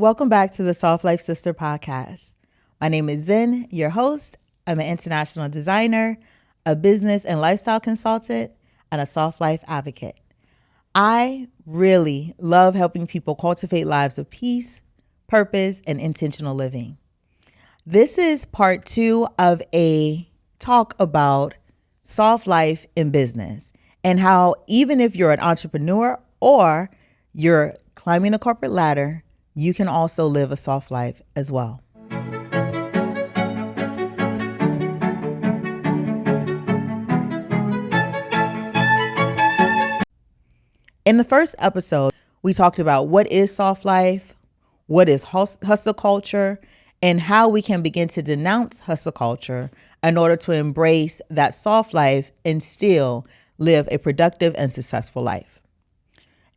Welcome back to the Soft Life Sister podcast. My name is Zen, your host. I'm an international designer, a business and lifestyle consultant, and a soft life advocate. I really love helping people cultivate lives of peace, purpose, and intentional living. This is part 2 of a talk about soft life in business and how even if you're an entrepreneur or you're climbing a corporate ladder, you can also live a soft life as well. In the first episode, we talked about what is soft life, what is hustle culture, and how we can begin to denounce hustle culture in order to embrace that soft life and still live a productive and successful life.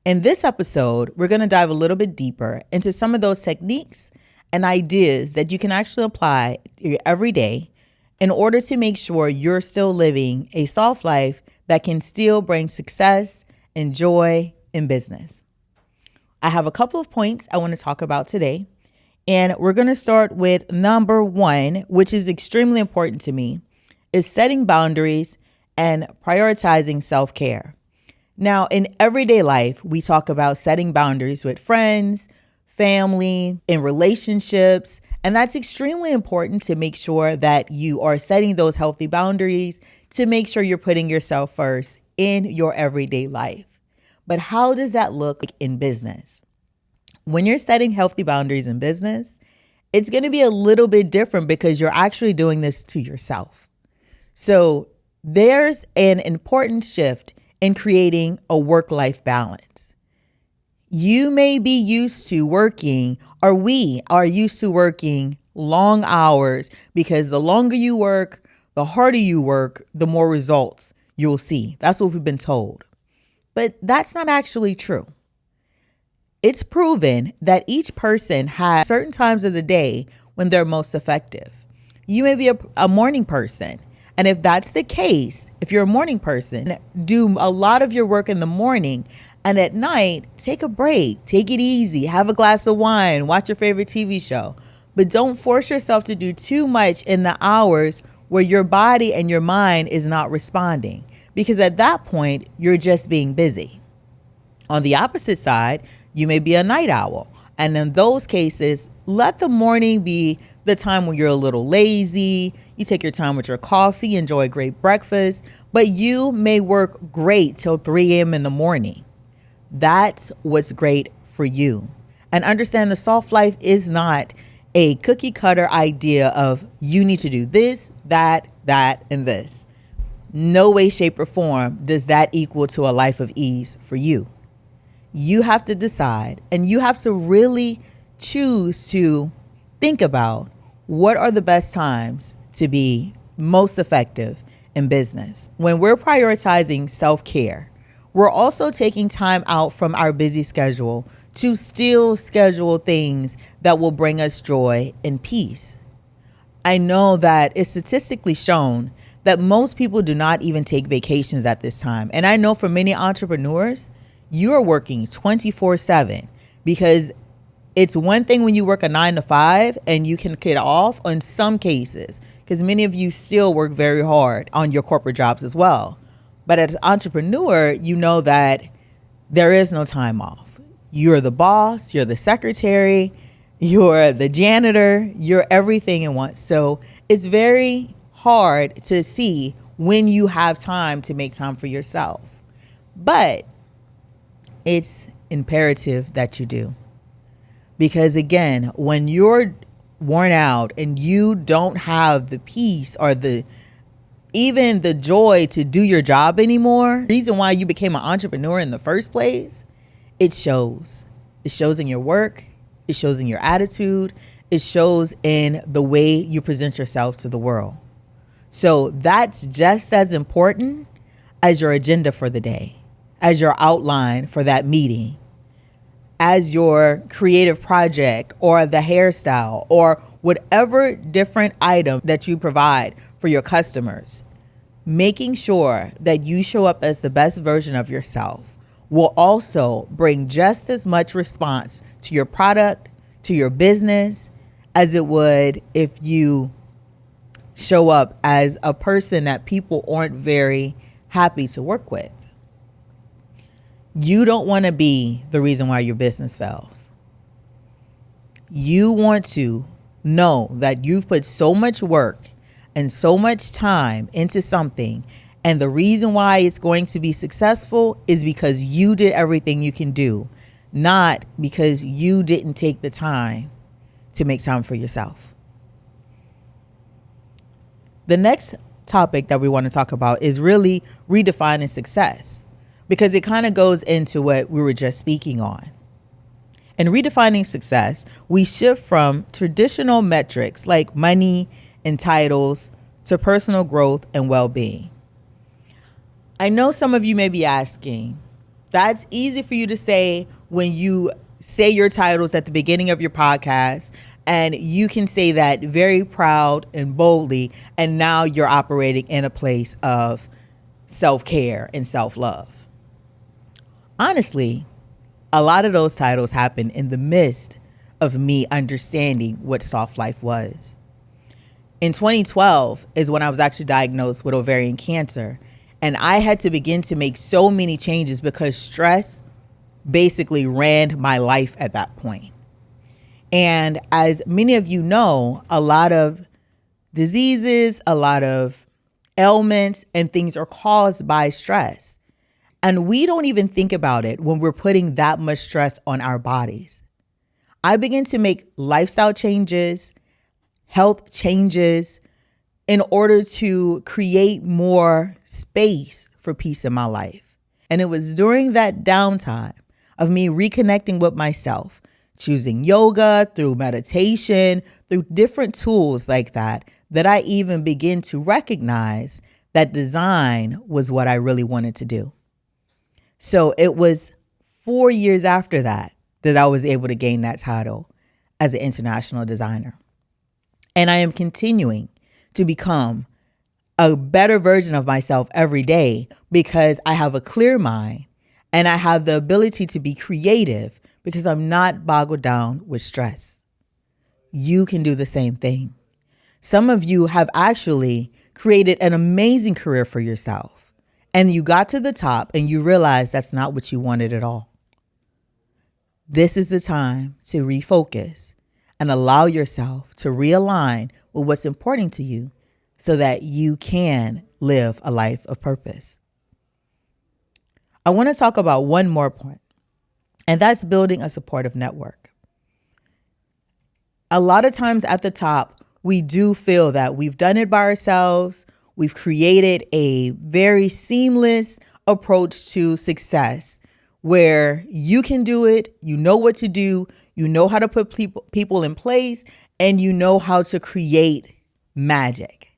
In this episode, we're going to dive a little bit deeper into some of those techniques and ideas that you can actually apply every day in order to make sure you're still living a soft life that can still bring success and joy in business. I have a couple of points I want to talk about today, and we're going to start with number 1, which is extremely important to me, is setting boundaries and prioritizing self-care. Now, in everyday life, we talk about setting boundaries with friends, family, in relationships, and that's extremely important to make sure that you are setting those healthy boundaries to make sure you're putting yourself first in your everyday life. But how does that look in business? When you're setting healthy boundaries in business, it's going to be a little bit different because you're actually doing this to yourself. So there's an important shift in creating a work-life balance. You may be used to working, or we are used to working long hours because the longer you work, the harder you work, the more results you'll see. That's what we've been told. But that's not actually true. It's proven that each person has certain times of the day when they're most effective. You may be a morning person. And if that's the case, if you're a morning person, do a lot of your work in the morning, and at night, take a break, take it easy, have a glass of wine, watch your favorite TV show. But don't force yourself to do too much in the hours where your body and your mind is not responding, because at that point, you're just being busy. On the opposite side, you may be a night owl. And in those cases, let the morning be the time when you're a little lazy. You take your time with your coffee, enjoy a great breakfast, but you may work great till 3 a.m. in the morning. That's what's great for you. And understand the soft life is not a cookie cutter idea of you need to do this, that, and this. No way, shape, or form does that equal to a life of ease for you. You have to decide, and you have to really choose to think about what are the best times to be most effective in business. When we're prioritizing self-care, we're also taking time out from our busy schedule to still schedule things that will bring us joy and peace. I know that it's statistically shown that most people do not even take vacations at this time. And I know for many entrepreneurs, you're working 24/7 because it's one thing when you work a 9 to 5 and you can get off on some cases, because many of you still work very hard on your corporate jobs as well. But as an entrepreneur, you know that there is no time off. You're the boss, you're the secretary, you're the janitor, you're everything in one. So it's very hard to see when you have time to make time for yourself. But it's imperative that you do. Because again, when you're worn out and you don't have the peace or even the joy to do your job anymore, the reason why you became an entrepreneur in the first place, it shows. It shows in your work. It shows in your attitude. It shows in the way you present yourself to the world. So that's just as important as your agenda for the day, as your outline for that meeting, as your creative project or the hairstyle or whatever different item that you provide for your customers. Making sure that you show up as the best version of yourself will also bring just as much response to your product, to your business as it would if you show up as a person that people aren't very happy to work with. You don't want to be the reason why your business fails. You want to know that you've put so much work and so much time into something, and the reason why it's going to be successful is because you did everything you can do, not because you didn't take the time to make time for yourself. The next topic that we want to talk about is really redefining success, because it kind of goes into what we were just speaking on. In redefining success, we shift from traditional metrics like money and titles to personal growth and well-being. I know some of you may be asking, that's easy for you to say when you say your titles at the beginning of your podcast, and you can say that very proud and boldly, and now you're operating in a place of self-care and self-love. Honestly, a lot of those titles happened in the midst of me understanding what soft life was. In 2012 is when I was actually diagnosed with ovarian cancer, and I had to begin to make so many changes because stress basically ran my life at that point. And as many of you know, a lot of diseases, a lot of ailments and things are caused by stress. And we don't even think about it when we're putting that much stress on our bodies. I began to make lifestyle changes, health changes in order to create more space for peace in my life. And it was during that downtime of me reconnecting with myself, choosing yoga, through meditation, through different tools like that, that I even begin to recognize that design was what I really wanted to do. So it was 4 years after that I was able to gain that title as an international designer. And I am continuing to become a better version of myself every day because I have a clear mind and I have the ability to be creative because I'm not boggled down with stress. You can do the same thing. Some of you have actually created an amazing career for yourself, and you got to the top and you realized that's not what you wanted at all. This is the time to refocus and allow yourself to realign with what's important to you so that you can live a life of purpose. I want to talk about one more point, and that's building a supportive network. A lot of times at the top, we do feel that we've done it by ourselves. We've created a very seamless approach to success where you can do it, you know what to do, you know how to put people in place, and you know how to create magic.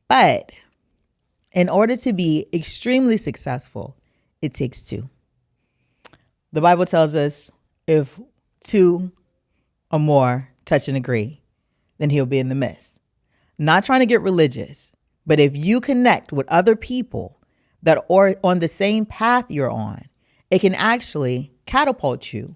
But in order to be extremely successful, it takes two. The Bible tells us if two or more touch and agree, then he'll be in the midst. Not trying to get religious, but if you connect with other people that are on the same path you're on, it can actually catapult you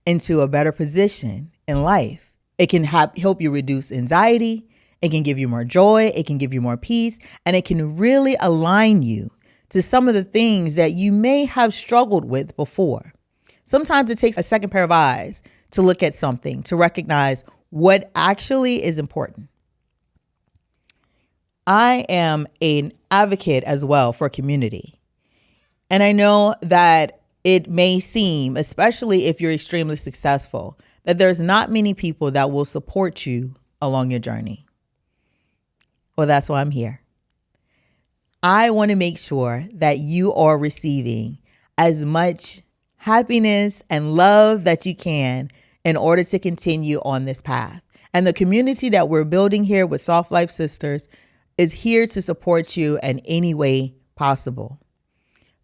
into a better position in life. It can help you reduce anxiety. It can give you more joy. It can give you more peace. And it can really align you to some of the things that you may have struggled with before. Sometimes it takes a second pair of eyes to look at something, to recognize what actually is important. I am an advocate as well for community. And I know that it may seem, especially if you're extremely successful, that there's not many people that will support you along your journey. Well, that's why I'm here. I want to make sure that you are receiving as much happiness and love that you can in order to continue on this path. And the community that we're building here with Soft Life Sisters is here to support you in any way possible.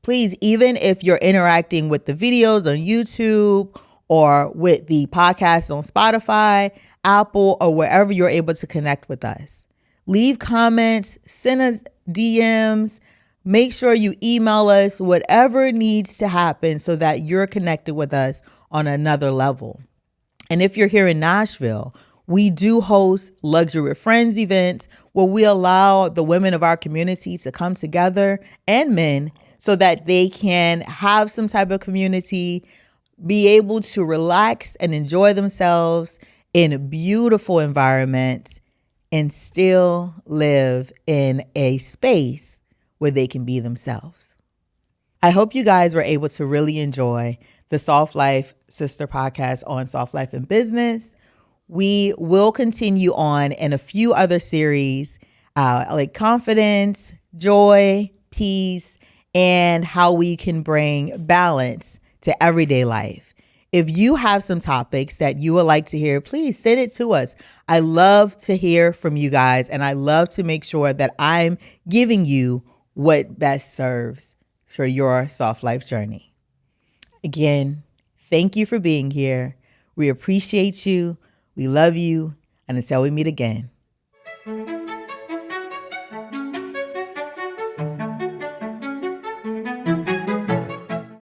Please, even if you're interacting with the videos on YouTube or with the podcast on Spotify, Apple, or wherever you're able to connect with us, leave comments, send us DMs, make sure you email us, whatever needs to happen so that you're connected with us on another level. And if you're here in Nashville, we do host Luxury with Friends events where we allow the women of our community to come together and men so that they can have some type of community, be able to relax and enjoy themselves in beautiful environments and still live in a space where they can be themselves. I hope you guys were able to really enjoy the Soft Life Sister podcast on Soft Life and Business. We will continue on in a few other series, like confidence, joy, peace, and how we can bring balance to everyday life. If you have some topics that you would like to hear, please send it to us. I love to hear from you guys, and I love to make sure that I'm giving you what best serves for your soft life journey. Again, thank you for being here. We appreciate you. We love you. And until we meet again,